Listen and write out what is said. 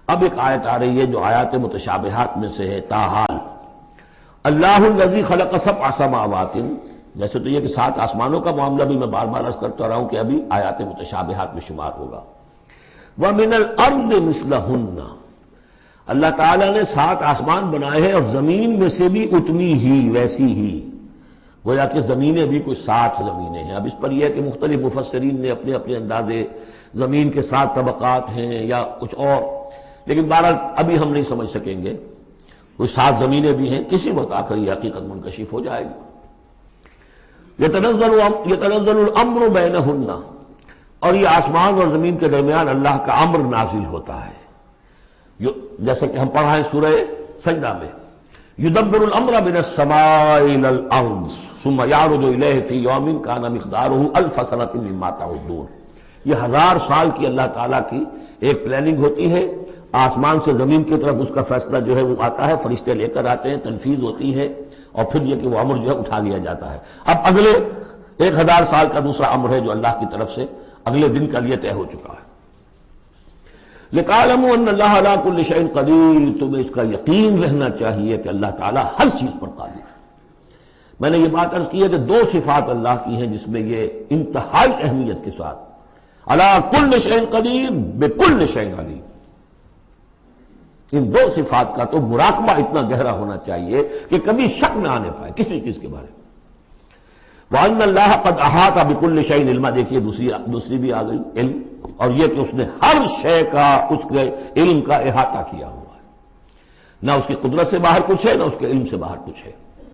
اب ایک آیت آ رہی ہے جو آیات متشابہات میں سے ہے، تاحال اللہ الذی خلق سبع سماوات، جیسے تو یہ کہ 7 آسمانوں کا معاملہ بھی میں بار بار عرض کرتا رہا ہوں کہ ابھی آیات متشابہات میں شمار ہوگا۔ وَمِنَ الْأَرْضِ مِثْلَهُنَّ، اللہ تعالیٰ نے 7 آسمان بنائے ہیں اور زمین میں سے بھی اتنی ہی ویسی ہی، گویا کہ زمینیں بھی کوئی 7 زمینیں ہیں۔ اب اس پر یہ ہے کہ مختلف مفسرین نے اپنے اپنے اندازے زمین کے 7 طبقات ہیں یا کچھ اور، لیکن بہرحال ابھی ہم نہیں سمجھ سکیں گے، کوئی 7 زمینیں بھی ہیں، کسی وقت آ کر یہ حقیقت منکشف ہو جائے گی۔ یتنزل الامر بینہن، اور یہ آسمان اور زمین کے درمیان اللہ کا امر نازل ہوتا ہے، جیسے کہ ہم پڑھا ہے سورہ سجدہ میں، یدبر الامر من السماء الى الارض ثم یعرج الیہ فی یوم کان مقدارہ الف سنۃ مما تعدون۔ یہ 1000 سال کی اللہ تعالیٰ کی ایک پلاننگ ہوتی ہے، آسمان سے زمین کی طرف اس کا فیصلہ جو ہے وہ آتا ہے، فرشتے لے کر آتے ہیں، تنفیذ ہوتی ہے، اور پھر یہ کہ وہ امر جو ہے اٹھا لیا جاتا ہے۔ اب اگلے 1000 سال کا دوسرا امر ہے جو اللہ کی طرف سے اگلے دن کا لیے طے ہو چکا ہے۔ لِتَعْلَمُوا أَنَّ اللَّهَ عَلَىٰ كُلِّ شَيْءٍ قَدِيرٌ، تمہیں اس کا یقین رہنا چاہیے کہ اللہ تعالیٰ ہر چیز پر قادر ہے۔ میں نے یہ بات عرض کی ہے کہ 2 صفات اللہ کی ہیں جس میں یہ انتہائی اہمیت کے ساتھ عَلَىٰ كُلِّ شَيْءٍ قَدِيرٌ بِكُلِّ شَيْءٍ عَلِيمٌ، ان 2 صفات کا تو مراقبہ اتنا گہرا ہونا چاہیے کہ کبھی شک نہ آنے پائے کسی چیز کے بارے میں۔ وَأَنَّ اللَّهَ قَدْ أَحَاطَ بِكُلِّ شَيْءٍ عِلْمًا، دیکھیے دوسری بھی آ گئی علم، اور یہ کہ اس نے ہر شے کا اس کے علم کا احاطہ کیا ہوا ہے، نہ اس کی قدرت سے باہر کچھ ہے نہ اس کے علم سے باہر کچھ ہے۔